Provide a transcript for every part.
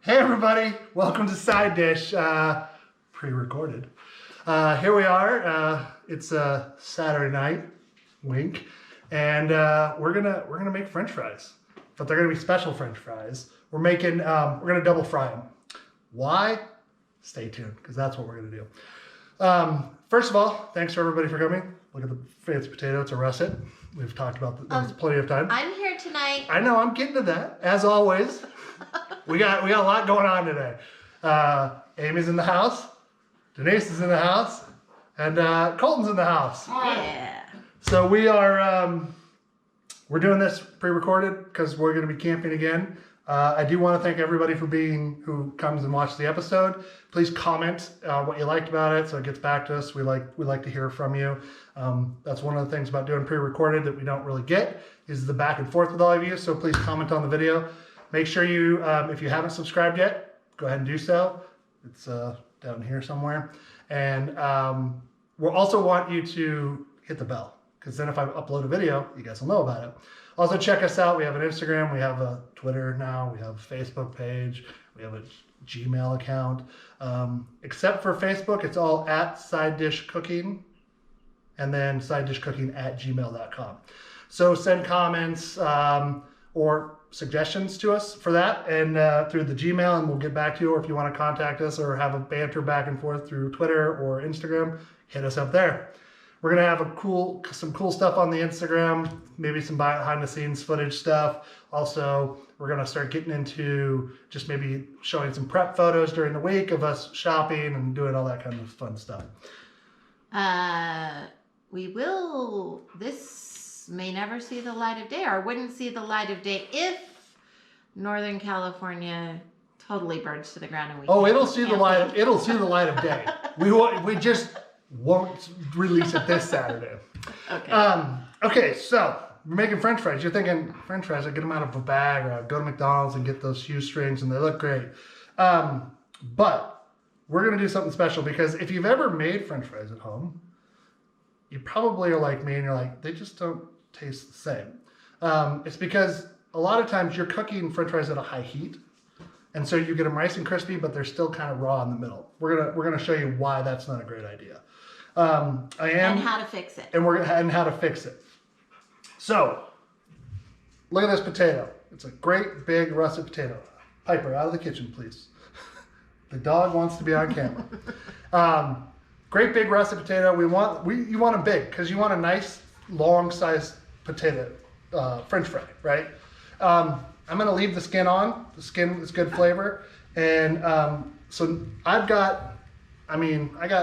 Hey everybody, welcome to Side Dish, pre-recorded. Here we are, it's a Saturday night, wink, and we're gonna make French fries, but they're gonna be special French fries. We're gonna double fry them. Why? Stay tuned, because that's what we're gonna do. First of all, thanks for everybody for coming. Look at the fancy potato, it's a russet. We've talked about this plenty of times. I'm here tonight. I know, I'm getting to that, as always. We got a lot going on today. Amy's in the house, Denise is in the house, and Colton's in the house. Yeah. So we are we're doing this pre-recorded because we're going to be camping again. I do want to thank everybody who comes and watches the episode. Please comment what you liked about it, so it gets back to us. We like to hear from you. That's one of the things about doing pre-recorded that we don't really get is the back and forth with all of you. So please comment on the video. Make sure you, if you haven't subscribed yet, go ahead and do so. It's down here somewhere. And we'll also want you to hit the bell, because then if I upload a video, you guys will know about it. Also check us out. We have an Instagram, we have a Twitter now, we have a Facebook page, we have a Gmail account. Except for Facebook, it's all at Side Dish Cooking, and then sidedishcooking@gmail.com. So send comments or suggestions to us for that, and through the Gmail, and we'll get back to you. Or if you want to contact us or have a banter back and forth through Twitter or Instagram, hit us up there. We're gonna have some cool stuff on the Instagram, maybe some behind the scenes footage stuff. Also, we're gonna start getting into just maybe showing some prep photos during the week of us shopping and doing all that kind of fun stuff. This may never see the light of day, or wouldn't see the light of day if Northern California totally burns to the ground and we It'll see the light of day. We just won't release it this Saturday. Okay. Okay, so we're making French fries. You're thinking French fries, I get them out of a bag, or I go to McDonald's and get those shoestrings and they look great. But we're gonna do something special, because if you've ever made French fries at home, you probably are like me and you're like, they just don't taste the same. It's because a lot of times you're cooking French fries at a high heat, and so you get them nice and crispy, but they're still kind of raw in the middle. We're gonna show you why that's not a great idea. And how to fix it. And how to fix it. So, look at this potato. It's a great big russet potato. Piper, out of the kitchen, please. The dog wants to be on camera. Great big russet potato. You want them big, because you want a nice long sized potato French fry, right? I'm gonna leave the skin on. The skin is good flavor, and so I got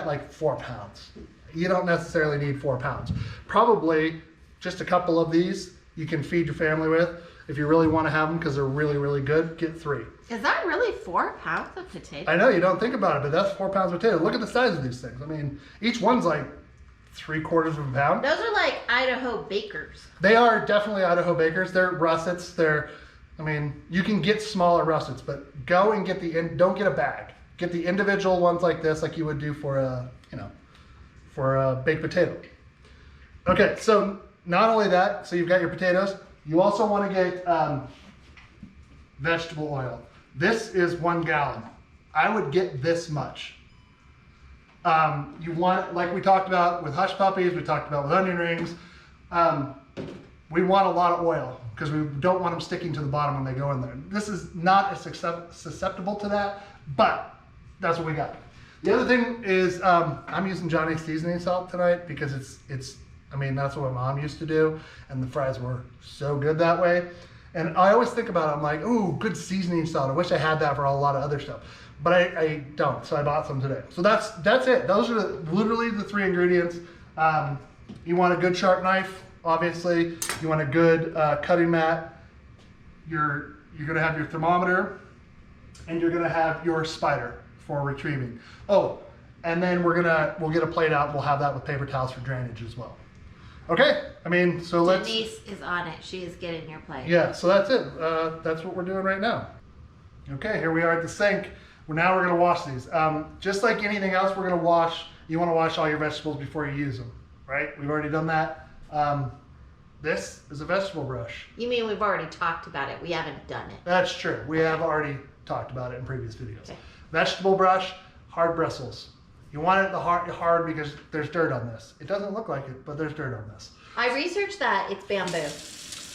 like 4 pounds. You don't necessarily need 4 pounds. Probably just a couple of these you can feed your family with. If you really want to have them because they're really, really good, get 3. Is that really 4 pounds of potato? I know you don't think about it, but that's 4 pounds of potato. Look at the size of these things. I mean, each one's like 3/4 of a pound. Those are like Idaho bakers. They are definitely Idaho bakers. They're russets. You can get smaller russets, but go and don't get a bag. Get the individual ones like this, like you would do for a baked potato. Okay, so not only that, so you've got your potatoes, you also want to get vegetable oil. This is 1 gallon. I would get this much. You want, like we talked about with hush puppies, we talked about with onion rings, we want a lot of oil, because we don't want them sticking to the bottom when they go in there. This is not as susceptible to that, but that's what we got. The other thing is I'm using Johnny's seasoning salt tonight, because that's what my mom used to do, and the fries were so good that way. And I always think about it, I'm like, ooh, good seasoning salt. I wish I had that for a lot of other stuff, but I don't, so I bought some today. So that's it. Those are literally the 3 ingredients. You want a good sharp knife, obviously. You want a good cutting mat. You're gonna have your thermometer, and you're gonna have your spider for retrieving. Oh, and then we'll get a plate out, and we'll have that with paper towels for drainage as well. Okay, Denise is on it. She is getting your plate. Yeah, so that's it. That's what we're doing right now. Okay, here we are at the sink. Now we're gonna wash these. Just like anything else, you wanna wash all your vegetables before you use them, right? We've already done that. This is a vegetable brush. You mean we've already talked about it? We haven't done it. That's true. We have already talked about it in previous videos. Okay. Vegetable brush, hard bristles. You want it hard because there's dirt on this. It doesn't look like it, but there's dirt on this. I researched that. It's bamboo.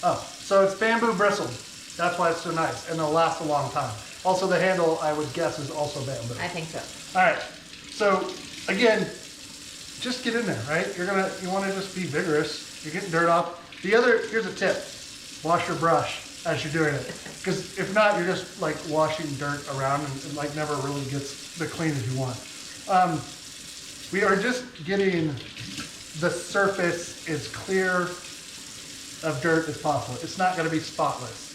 Oh, so it's bamboo bristled. That's why it's so nice, and it'll last a long time. Also, the handle, I would guess, is also bamboo. I think so. All right. So again, just get in there, right? You want to just be vigorous. You're getting dirt off. Here's a tip: wash your brush as you're doing it, because if not, you're just like washing dirt around and it like never really gets the clean as you want. We are just getting the surface as clear of dirt as possible. It's not going to be spotless.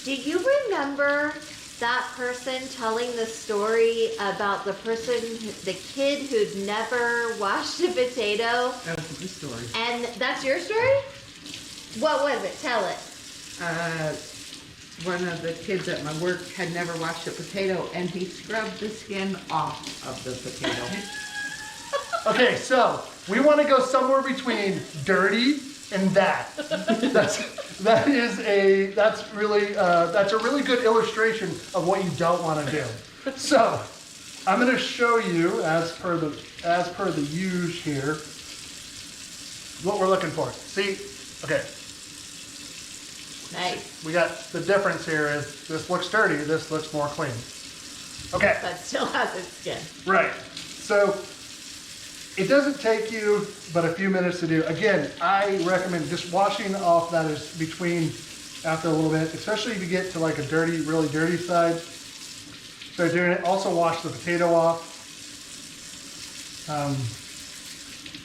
Do you remember that person telling the story about the kid who'd never washed a potato? That was my story. And that's your story? What was it? Tell it. One of the kids at my work had never washed a potato, and he scrubbed the skin off of the potato. Okay, so we want to go somewhere between dirty and that. That's a really good illustration of what you don't want to do. So I'm going to show you as per the use here what we're looking for. See, okay. Nice. We got the difference here is this looks dirty, this looks more clean. Okay. But still has its skin. Right. So it doesn't take you but a few minutes to do. Again, I recommend just washing off that is between after a little bit, especially if you get to like a dirty, really dirty side. Start doing it. Also wash the potato off.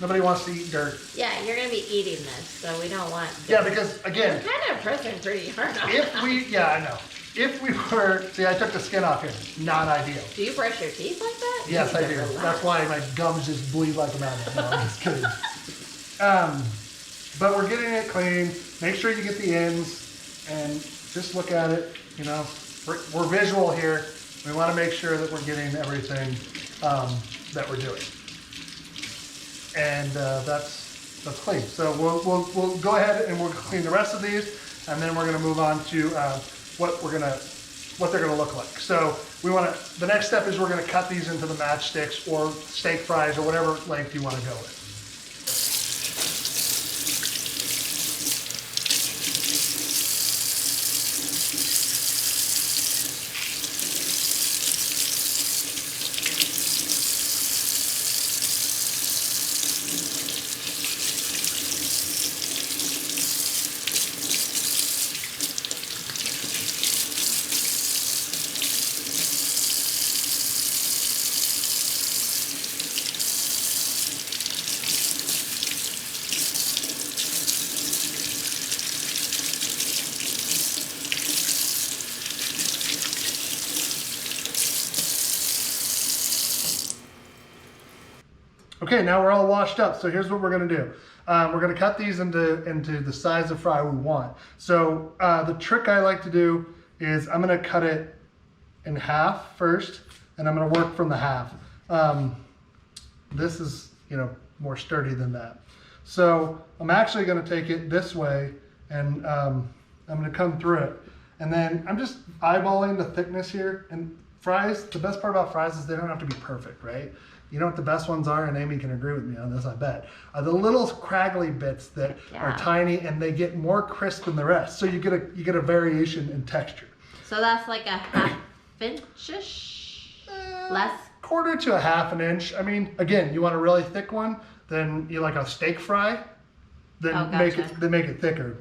Nobody wants to eat dirt. Yeah, you're going to be eating this, so we don't want... Yeah, because again, You're kind of pressing pretty hard on I know. If we were, see, I took the skin off here. Not ideal. Do you brush your teeth like that? Yes, I You do. relax. That's why my gums just bleed like a madman. No, I'm just kidding. But we're getting it clean. Make sure you get the ends and just look at it. You know, we're visual here. We want to make sure that we're getting everything that we're doing. And that's clean. So we'll go ahead and we'll clean the rest of these, and then we're going to move on to what they're going to look like. So the next step is we're going to cut these into the matchsticks or steak fries or whatever length you want to go with. Okay, now we're all washed up. So here's what we're gonna do. We're gonna cut these into the size of fry we want. So the trick I like to do is I'm gonna cut it in half first, and I'm gonna work from the half. This is, more sturdy than that. So I'm actually gonna take it this way, and I'm gonna come through it. And then I'm just eyeballing the thickness here. And fries, the best part about fries is they don't have to be perfect, right? You know what the best ones are, and Amy can agree with me on this, I bet, are the little craggly bits that are tiny and they get more crisp than the rest. So you get a variation in texture. So that's like a half inch-ish? Less? Quarter to a half an inch. I mean, again, you want a really thick one, then you like a steak fry, then make it thicker.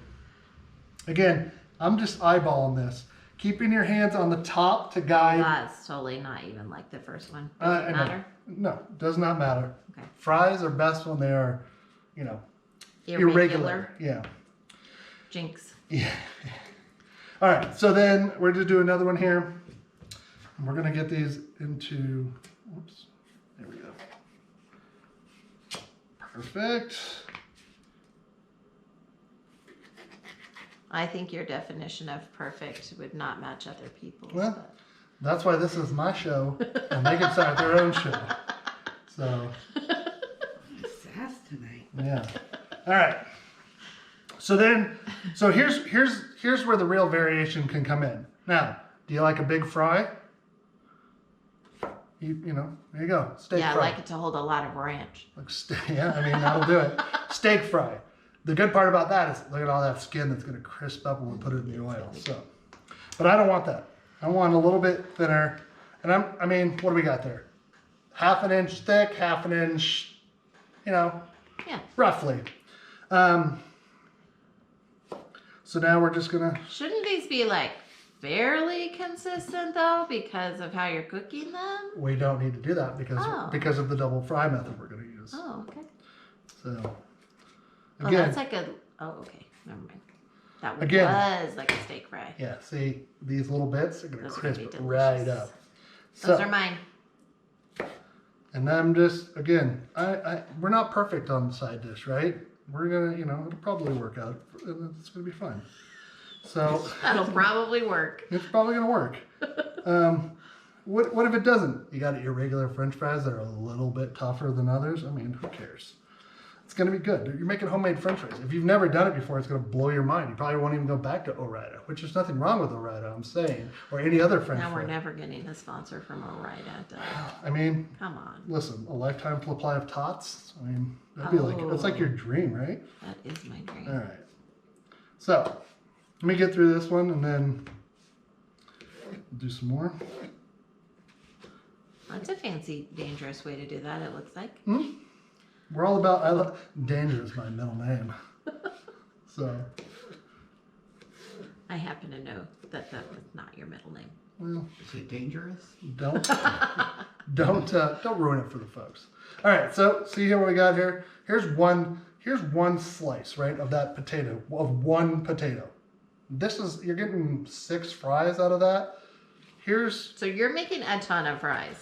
Again, I'm just eyeballing this. Keeping your hands on the top to guide. That's totally not even like the first one. Does it matter? No, does not matter. Okay. Fries are best when they are, irregular. Yeah. Jinx. Yeah. All right, so then we're going to do another one here. And we're going to get these into, whoops, there we go. Perfect. I think your definition of perfect would not match other people's. Well, that's why this is my show, and they can start their own show. So. Sass tonight. Yeah. All right. So here's where the real variation can come in. Now, Do you like a big fry? You know, there you go. Steak Yeah, I fry. like it to hold a lot of ranch. Like yeah, I mean, that'll do it. Steak fry. The good part about that is look at all that skin that's going to crisp up when we put it in the oil. So, but I don't want that. I want a little bit thinner. And I mean, what do we got there? Half an inch thick, half an inch, you know, Yeah. roughly. So now we're just going to... Shouldn't these be like fairly consistent though because of how you're cooking them? We don't need to do that because of the double fry method we're going to use. Oh, okay. So, Oh, again, that's like a. Oh, okay. Never mind. That Again. was like a steak fry. yeah, see, these little bits are going to Those are gonna crisp be right delicious. up. Those So, are mine. and I'm just, again, we're not perfect on the side dish, right? We're going to, you know, it'll probably work out. It's going to be fun. So, That'll probably work. it's probably going to work. What if it doesn't? You got your regular French fries that are a little bit tougher than others. I mean, who cares? It's going to be good. You're making homemade French fries. If you've never done it before, it's going to blow your mind. You probably won't even go back to Ore-Ida, which there's nothing wrong with Ore-Ida, I'm saying, or any other French Now fry. we're never getting a sponsor from Ore-Ida. I mean, Come on. listen, a lifetime supply of tots. I mean, that'd be like, that's like your dream, right? That is my dream. All right. So, let me get through this one and then do some more. That's a fancy, dangerous way to do that, it looks like. We're all about, danger is my middle name. So, I happen to know that that was not your middle name. well, Is it dangerous? don't ruin it for the folks. All right, so see here what we got here. Here's one slice, right, of that potato, of one potato. You're getting 6 fries out of that. So you're making a ton of fries.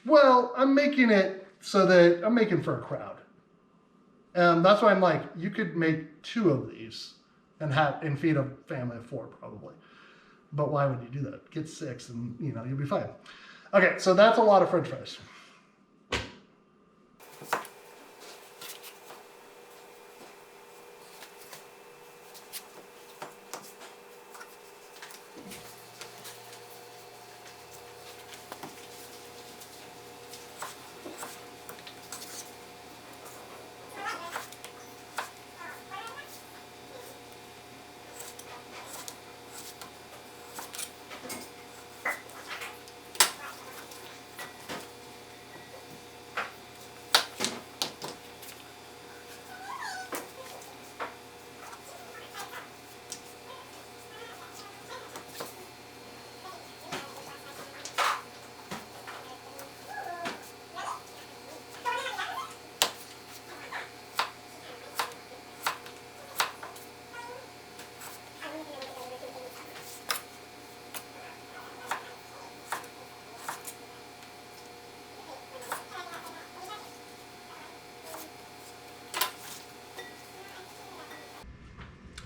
Well, I'm making it so that I'm making for a crowd. That's why I'm like, you could make 2 of these and feed a family of 4 probably. But why would you do that? Get 6 and you'll be fine. Okay, so that's a lot of French fries.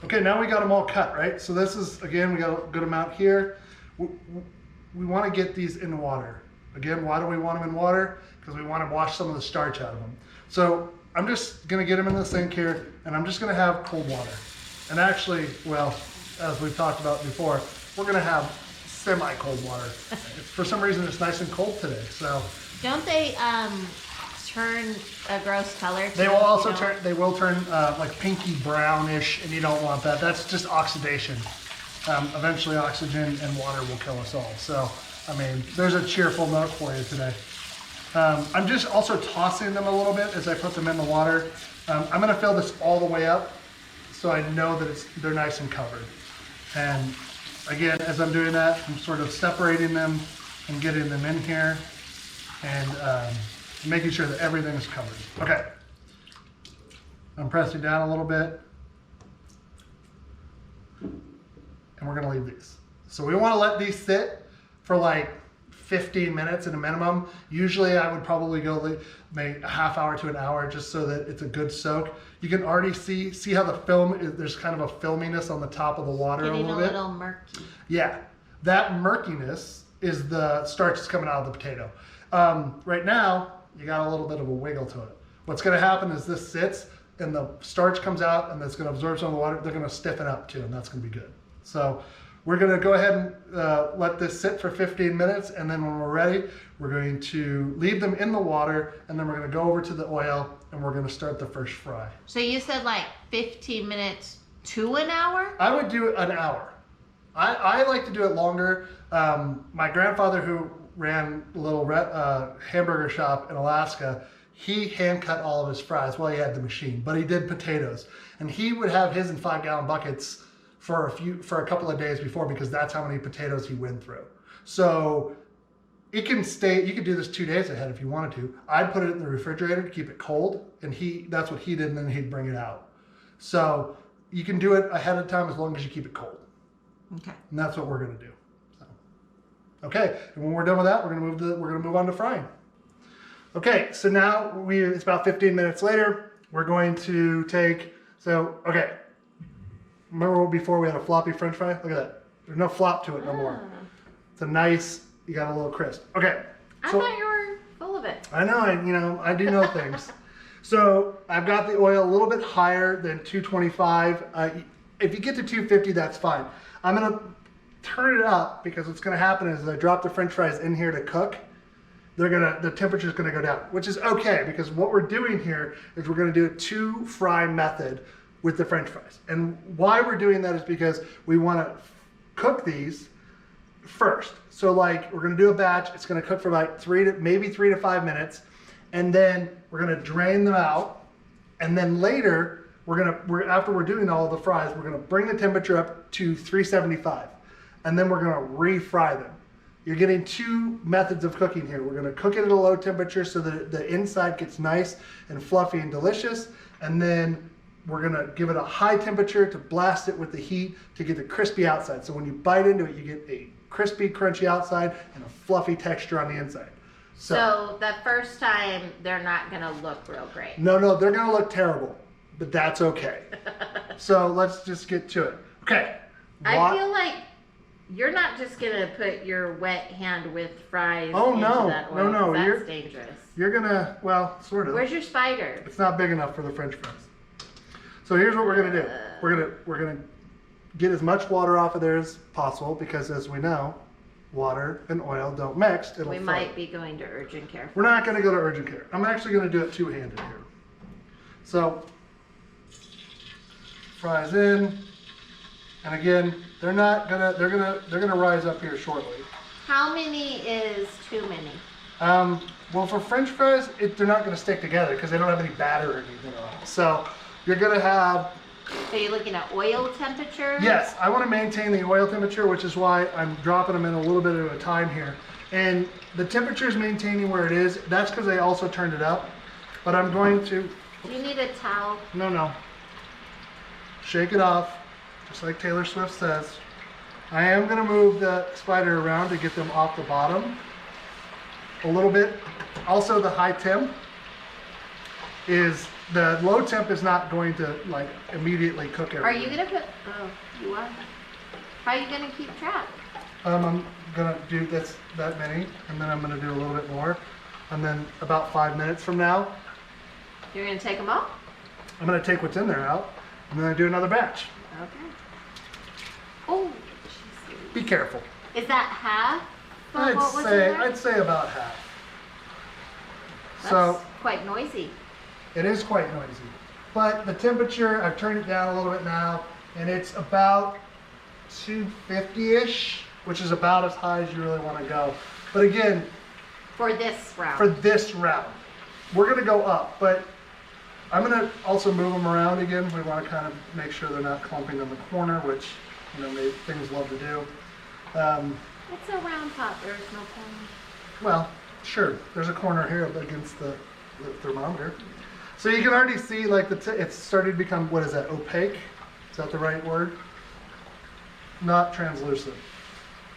Okay, now we got them all cut, right? So this is, again, we got a good amount here. We want to get these in water. Again, why do we want them in water? Because we want to wash some of the starch out of them. So I'm just going to get them in the sink here, and I'm just going to have cold water. And actually, well, as we've talked about before, we're going to have semi-cold water. For some reason, it's nice and cold today, so. Don't they turn a gross color? They will also turn. They will turn like pinky brownish, and you don't want that. That's just oxidation. Eventually, oxygen and water will kill us all. So, I mean, there's a cheerful note for you today. I'm just also tossing them a little bit as I put them in the water. I'm going to fill this all the way up, so I know that they're nice and covered. And again, as I'm doing that, I'm sort of separating them and getting them in here, and making sure that everything is covered. Okay. I'm pressing down a little bit. And we're gonna leave these. So we wanna let these sit for like 15 minutes at a minimum. Usually I would probably go maybe a half hour to an hour just so that it's a good soak. You can already see how the film is, there's kind of a filminess on the top of the water Getting a little bit. little murky. Yeah, that murkiness is the starch that's coming out of the potato. Right now, you got a little bit of a wiggle to it. What's gonna happen is this sits and the starch comes out and it's gonna absorb some of the water. They're gonna stiffen up too, and that's gonna be good. So we're gonna go ahead and let this sit for 15 minutes, and then when we're ready, we're going to leave them in the water, and then we're gonna go over to the oil, and we're gonna start the first fry. So you said like 15 minutes to an hour? I would do an hour. I like to do it longer. My grandfather, who ran a little hamburger shop in Alaska, he hand cut all of his fries. Well, he had the machine, but he did potatoes, and he would have his in 5-gallon buckets for a couple of days before, because that's how many potatoes he went through. So it can stay. You could do this 2 days ahead if you wanted to. I'd put it in the refrigerator to keep it cold, and that's what he did, and then he'd bring it out. So you can do it ahead of time as long as you keep it cold. Okay. And that's what we're gonna do. So, okay, and when we're done with that, we're gonna move on to frying. Okay, so now it's about 15 minutes later. We're going to take, okay. Remember before we had a floppy French fry? Look at that. There's no flop to it no more. It's a nice, you got a little crisp. Okay. I thought you were full of it. I know, I do know things. So I've got the oil a little bit higher than 225. If you get to 250, that's fine. I'm gonna turn it up, because what's gonna happen is as I drop the French fries in here to cook, the temperature's gonna go down, which is okay, because what we're doing here is we're gonna do a 2-fry method with the French fries. And why we're doing that is because we wanna cook these first. So like, we're gonna do a batch, it's gonna cook for like 3 to 5 minutes, and then we're gonna drain them out, and then later, after we're doing all the fries, we're gonna bring the temperature up to 375, and then we're gonna refry them. You're getting 2 methods of cooking here. We're gonna cook it at a low temperature so that the inside gets nice and fluffy and delicious, and then we're gonna give it a high temperature to blast it with the heat to get the crispy outside. So when you bite into it, you get a crispy, crunchy outside and a fluffy texture on the inside. So the first time, they're not gonna look real great. No, they're gonna look terrible, but that's okay. So let's just get to it. Okay. I feel like you're not just gonna put your wet hand with fries Oh, into no. that oil. No, That's dangerous. You're gonna, well, sort of. Where's your spider? It's not big enough for the French fries. So here's what we're gonna do. We're gonna get as much water off of there as possible, because as we know, water and oil don't mix. It'll We float. might be going to urgent care. We're not gonna go to urgent care. I'm actually gonna do it two-handed here. So fries in, and again, they're gonna rise up here shortly. How many is too many? Well, for French fries, they're not gonna stick together because they don't have any batter or anything on it. So you're gonna have. So you're looking at oil temperature? Yes, I want to maintain the oil temperature, which is why I'm dropping them in a little bit at a time here. And the temperature is maintaining where it is. That's because I also turned it up. But I'm going to. Do you need a towel? No. Shake it off, just like Taylor Swift says. I am going to move the spider around to get them off the bottom a little bit. Also, the high temp is, the low temp is not going to like immediately cook everything. Are you gonna put, oh, you are? How are you gonna keep track? I'm gonna do that many, and then I'm gonna do a little bit more. And then about 5 minutes from now, You're gonna take them off? I'm gonna take what's in there out, and then I do another batch. Okay. Oh, jeez. Be careful. Is that half of what was in there? I'd say about half. That's So quite noisy. it is quite noisy. But the temperature, I've turned it down a little bit now, and it's about 250-ish, which is about as high as you really want to go. But again, For this round. for this round, we're gonna go up, but I'm gonna also move them around again. We want to kind of make sure they're not clumping in the corner, which things love to do. It's a round top, there's no point. Well, sure, there's a corner here against the thermometer. So you can already see like it's starting to become, what is that, opaque? Is that the right word? Not translucent,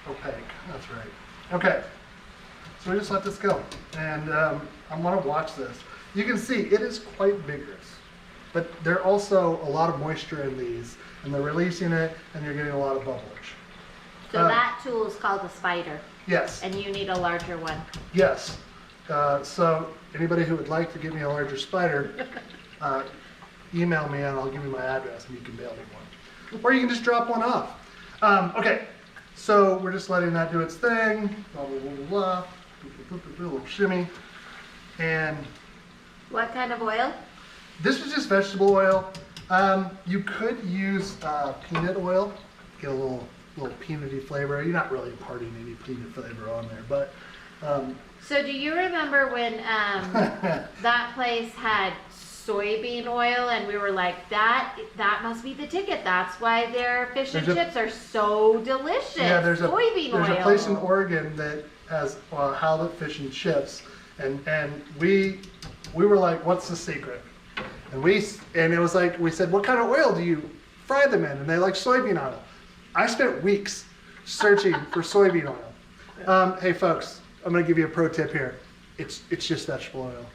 opaque, that's right. Okay, so we just let this go. And I want to watch this. You can see it is quite vigorous, but there's also a lot of moisture in these, and they're releasing it, and you're getting a lot of bubblage. So that tool is called a spider, Yes, and you need a larger one. yes. So anybody who would like to give me a larger spider, email me and I'll give you my address and you can mail me one. Or you can just drop one off. Okay, So we're just letting that do its thing. Blah, blah, blah, blah, blah. A little shimmy. And What kind of oil? this was just vegetable oil. You could use peanut oil, get a little peanutty flavor. You're not really imparting any peanut flavor on there, but So do you remember when that place had soybean oil and we were like, that must be the ticket. That's why their fish and chips are so delicious. yeah, there's soybean oil. a place in Oregon that has halibut fish and chips, and we were like, what's the secret? And it was like, we said, what kind of oil do you fry them in? And they like soybean oil. I spent weeks searching for soybean oil. Hey folks, I'm gonna give you a pro tip here. It's just vegetable oil.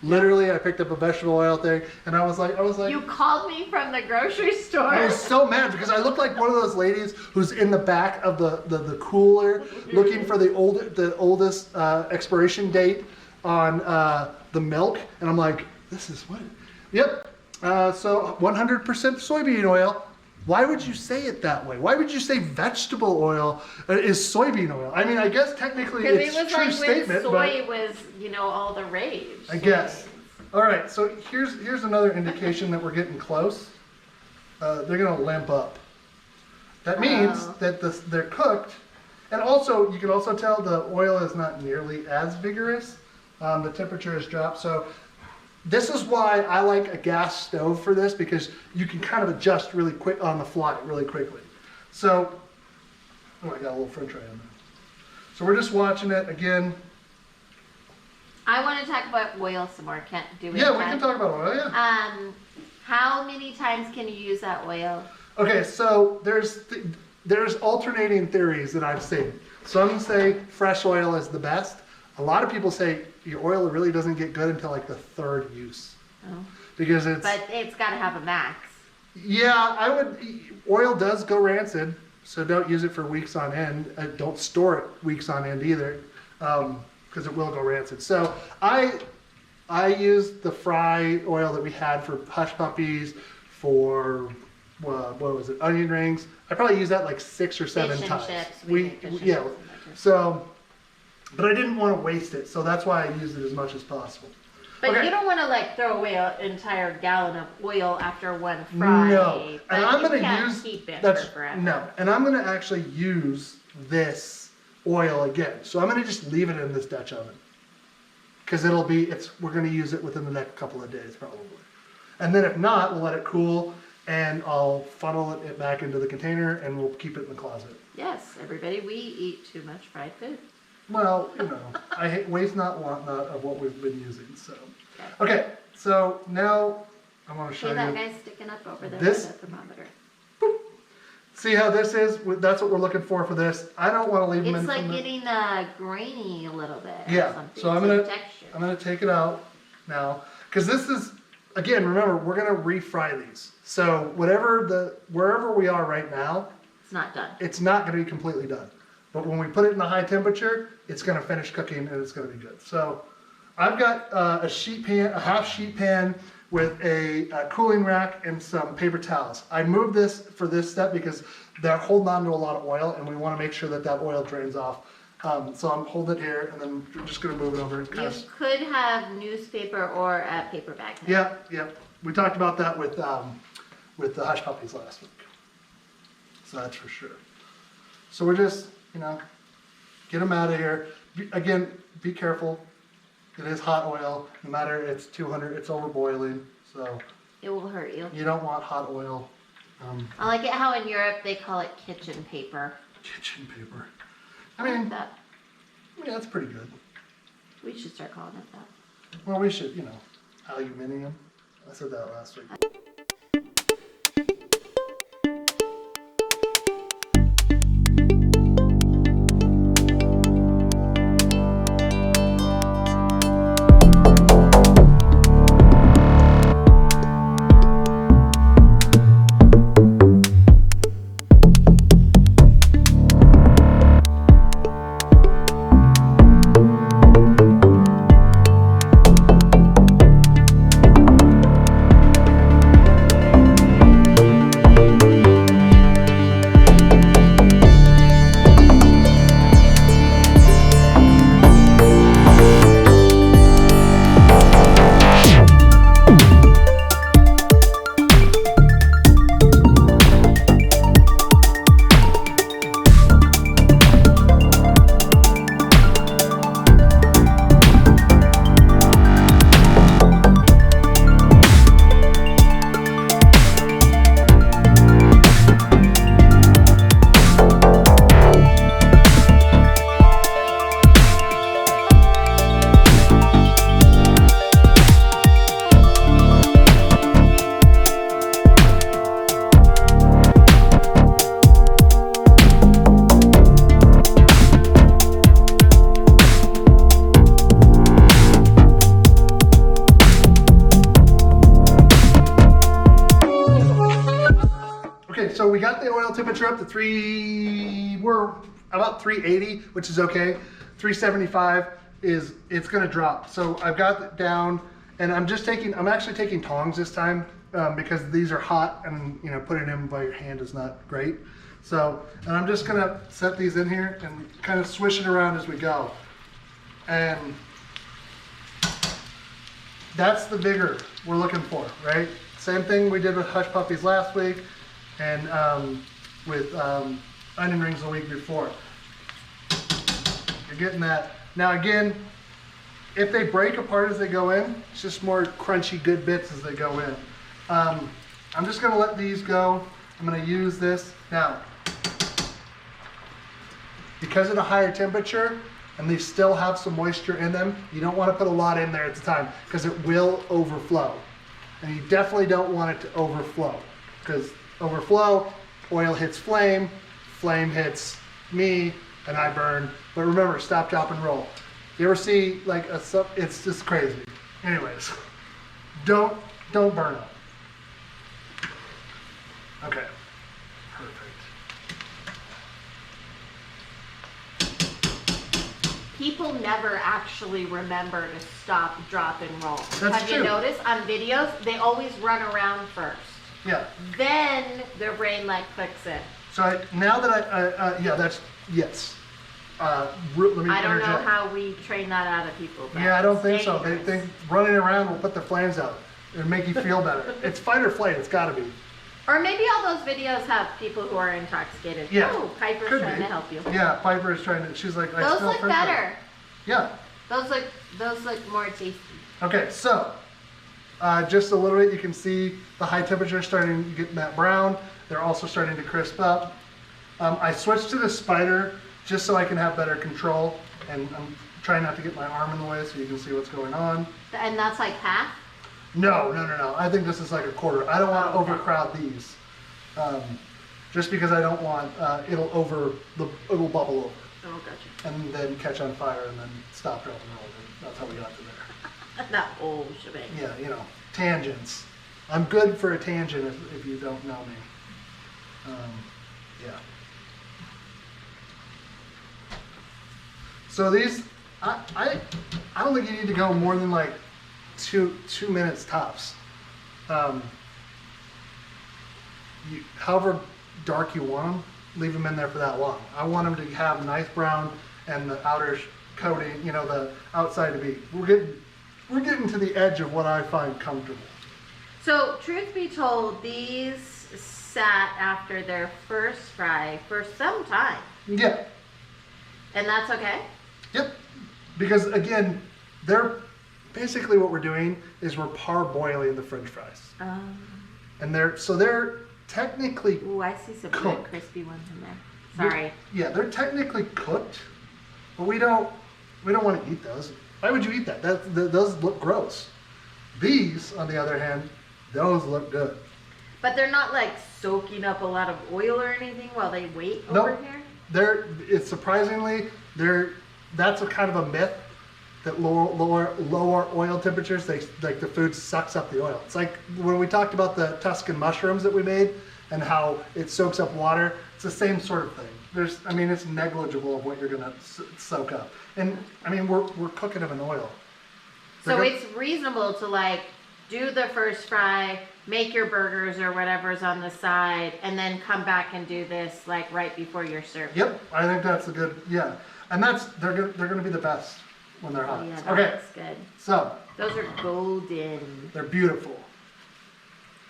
Literally, I picked up a vegetable oil thing, and I was like, You called me from the grocery store. I was so mad because I looked like one of those ladies who's in the back of the cooler looking for the oldest expiration date on the milk, and I'm like, this is what? Yep. So 100% soybean oil. Why would you say it that way? Why would you say vegetable oil is soybean oil? I mean, I guess technically it's it was a true like statement, when soy was, all the rage. I guess. All right, so here's another indication that we're getting close. They're gonna limp up. That means that they're cooked, and also you can also tell the oil is not nearly as vigorous. The temperature has dropped, so this is why I like a gas stove for this, because you can kind of adjust really quick on the fly, really quickly. So, oh, I got a little french fry on there. So we're just watching it again. I want to talk about oil some more. Do we? Yeah, we can talk about oil. Yeah. How many times can you use that oil? Okay, so there's alternating theories that I've seen. Some say fresh oil is the best. A lot of people say your oil really doesn't get good until like the third use. Oh. Because But it's got to have a max. Yeah, oil does go rancid, so don't use it for weeks on end. Don't store it weeks on end either, because it will go rancid. So I used the fry oil that we had for hush puppies, for what was it, onion rings. I probably used that like 6 or 7 Fish and times. chips. Yeah. So, but I didn't want to waste it, so that's why I used it as much as possible. But Okay. you don't want to like throw away an entire gallon of oil after one fry. No, but and I'm you going to can't use keep it that's for forever. no, and I'm going to actually use this oil again. So I'm going to just leave it in this Dutch oven because we're going to use it within the next couple of days probably, and then if not, we'll let it cool and I'll funnel it back into the container and we'll keep it in the closet. Yes, everybody, we eat too much fried food. Well, I hate waste not, want not of what we've been using. So, okay, so now I want to show See that you. guy sticking up over there This- with the thermometer. See how this is? That's what we're looking for this. I don't want to leave them in It's like from the- getting grainy a little bit. Yeah, Or something. so I'm Some gonna texture. take it out now because this is, again, remember we're gonna refry these. So wherever we are right now, It's not done. it's not gonna be completely done. But when we put it in a high temperature, it's gonna finish cooking and it's gonna be good. So I've got a half sheet pan with a cooling rack and some paper towels. I moved this for this step because they're holding on to a lot of oil and we want to make sure that oil drains off. So I'm holding it here and then we're just going to move it over. You could have newspaper or a paper bag. Yeah. We talked about that with the hush puppies last week. So that's for sure. So we're just, get them out of here. Again, be careful. It is hot oil. No matter it's 200, it's over boiling. So It will hurt you. you don't want hot oil. I like it how in Europe they call it kitchen paper. Kitchen paper. I I like mean, that. that's pretty good. We should start calling it that. Well, we should, aluminium. I said that last week. oil temperature up to we're about 380, which is okay. 375 it's gonna drop. So I've got it down, and I'm actually taking tongs this time because these are hot, and you know, putting them by your hand is not great. So, and I'm just gonna set these in here and kind of swish it around as we go. And that's the vigor we're looking for, right? Same thing we did with hush puppies last week, and with onion rings the week before. You're getting that. Now again, if they break apart as they go in, it's just more crunchy good bits as they go in. I'm just gonna let these go. I'm gonna use this. Now, because of the higher temperature, and they still have some moisture in them, you don't want to put a lot in there at the time because it will overflow. And you definitely don't want it to overflow, because overflow, oil hits flame, flame hits me, and I burn. But remember, stop, drop, and roll. You ever see like it's just crazy. Anyways, don't burn up. Okay, perfect. People never actually remember to stop, drop, and roll. That's Have true. you noticed on videos, they always run around first. Yeah. Then their brain like clicks in. So now that yeah, that's, yes. Let me I don't know interject. how we train that out of people. But Yeah, I don't think it's so. They dangerous. think running around will put the flames out and make you feel better. It's fight or flight. It's got to be. Or maybe all those videos have people who are intoxicated. Yeah, Oh, Piper's could trying be. to help you. Yeah, Piper is trying to. She's like, I Those smell look French fries. better. Yeah. Those look more tasty. Okay, so just a little bit. You can see the high temperature starting to get that brown. They're also starting to crisp up. I switched to the spider just so I can have better control, and I'm trying not to get my arm in the way so you can see what's going on. And that's like half? No. I think this is like a quarter. I don't want to Okay. overcrowd these, just because I don't want it'll bubble over Oh, gotcha. and then catch on fire and then stop, drop, and roll. That's how we got to there. That whole shebang. Yeah, you know, tangents. I'm good for a tangent if you don't know me. Yeah. So these, I don't think you need to go more than like two minutes tops. However dark you want them, leave them in there for that long. I want them to have nice brown and the outer coating, you know, the outside to be. We're getting to the edge of what I find comfortable. So, truth be told, these sat after their first fry for some time. Yeah. And that's okay? Yep. Because again, they're basically what we're doing is we're parboiling the French fries, and they're technically Ooh, I see some good Cooked. crispy ones in there. Sorry. Yeah, they're technically cooked, but we don't want to eat those. Why would you eat that? Those look gross. These, on the other hand, those look good. But they're not like soaking up a lot of oil or anything while they wait over here? It's surprisingly, that's a kind of a myth that lower oil temperatures, like the food sucks up the oil. It's like when we talked about the Tuscan mushrooms that we made and how it soaks up water. It's the same sort of thing. It's negligible of what you're gonna soak up. And I mean, we're cooking them in oil. So it's reasonable to like do the first fry, make your burgers or whatever's on the side, and then come back and do this like right before you're served. Yep, I think that's a good, yeah. And they're gonna be the best when they're hot. Oh, yeah, that Okay, looks good. so Those are golden. they're beautiful.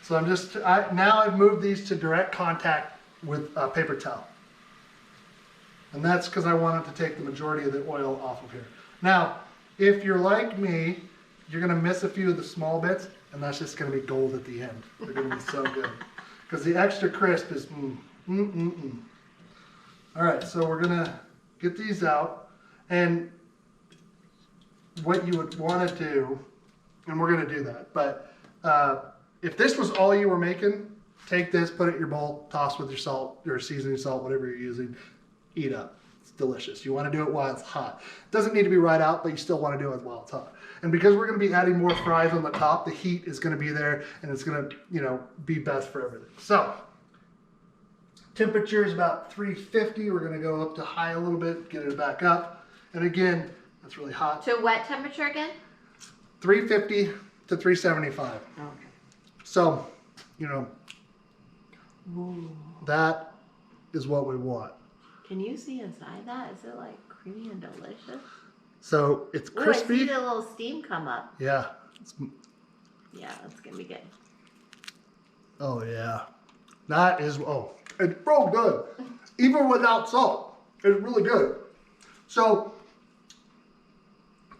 So now I've moved these to direct contact with paper towel. And that's because I wanted to take the majority of the oil off of here. Now, if you're like me, you're gonna miss a few of the small bits, and that's just gonna be gold at the end. They're gonna be so good. Because the extra crisp is All right, so we're gonna get these out, and what you would want to do, and we're gonna do that, but if this was all you were making, take this, put it in your bowl, toss with your salt, your seasoning salt, whatever you're using, eat up. It's delicious. You want to do it while it's hot. It doesn't need to be right out, but you still want to do it while it's hot. And because we're going to be adding more fries on the top, the heat is going to be there, and it's going to, be best for everything. So, Temperature is about 350. We're gonna go up to high a little bit, get it back up. And again, that's really hot. To what temperature again? 350 to 375. Okay. So, you know, Ooh. that is what we want. Can you see inside that? Is it like creamy and delicious? So it's Ooh, I crispy. see the little steam come up. Yeah. Yeah, that's gonna be good. Oh yeah. That is, it's real good. Even without salt, it's really good. So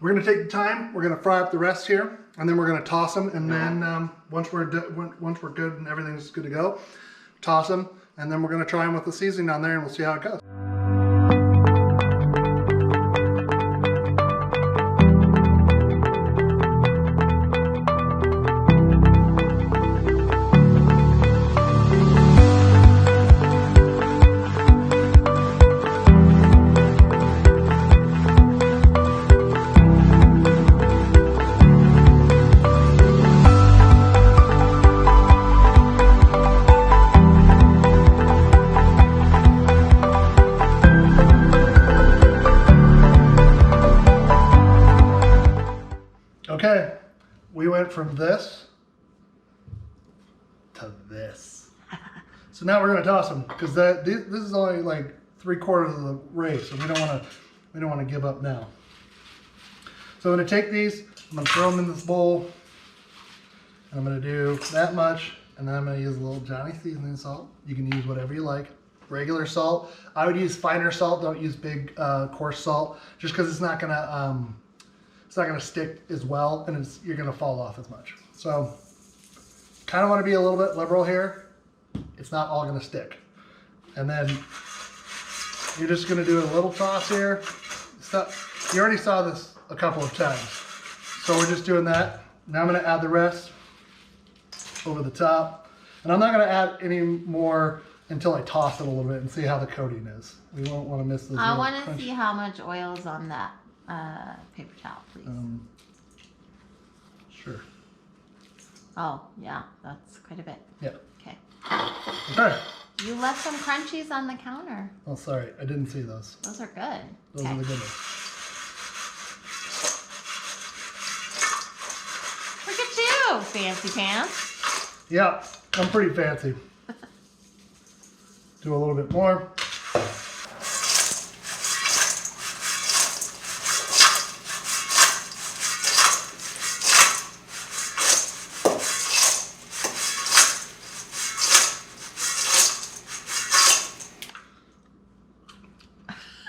we're gonna take the time, we're gonna fry up the rest here, and then we're gonna toss them, and then once we're good and everything's good to go, toss them, and then we're gonna try them with the seasoning on there, and we'll see how it goes. Okay, we went from this to this. So now we're gonna toss them because this is only like 3/4 of the race, so we don't want to give up now. So I'm gonna take these, I'm gonna throw them in this bowl, and I'm gonna do that much, and then I'm gonna use a little Johnny seasoning salt. You can use whatever you like. Regular salt. I would use finer salt. Don't use big coarse salt, just because it's not gonna stick as well, and you're gonna fall off as much. So kind of want to be a little bit liberal here. It's not all gonna stick. And then you're just gonna do a little toss here. So, you already saw this a couple of times. So we're just doing that. Now I'm gonna add the rest over the top. And I'm not gonna add any more until I toss it a little bit and see how the coating is. We won't want to miss this. I want to see how much oil is on that paper towel, please. Sure. Oh, yeah, that's quite a bit. Yeah. Okay. Okay. You left some crunchies on the counter. Oh, sorry. I didn't see those. Those are good. Those Okay. are the good ones. Look at you, fancy pants. Yeah, I'm pretty fancy. Do a little bit more.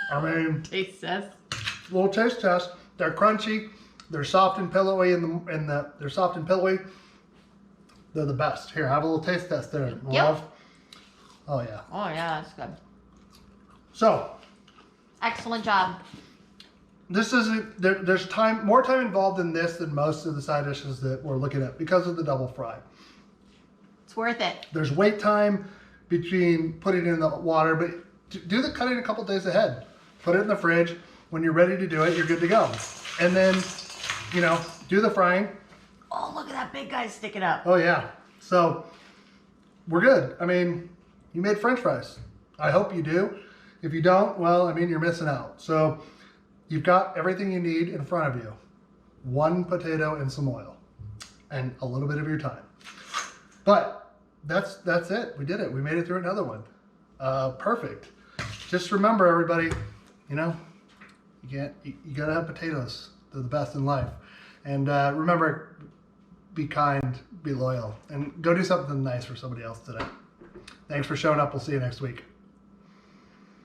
I mean, Taste test. little taste test. They're crunchy. They're soft and pillowy they're soft and pillowy. They're the best. Here, have a little taste test there. Yep. Love. Oh yeah. Oh, yeah, that's good. So Excellent job. this isn't there's more time involved in this than most of the side dishes that we're looking at because of the double fry. It's worth it. There's wait time between putting it in the water, but do the cutting a couple days ahead. Put it in the fridge. When you're ready to do it, you're good to go. And then, do the frying. Oh, look at that big guy sticking up. Oh yeah. So we're good. I mean, you made French fries. I hope you do. If you don't, well, I mean, you're missing out. So you've got everything you need in front of you. One potato and some oil and a little bit of your time. But that's it. We did it. We made it through another one. Perfect. Just remember, everybody, you gotta have potatoes. They're the best in life. And remember, be kind, be loyal, and go do something nice for somebody else today. Thanks for showing up. We'll see you next week.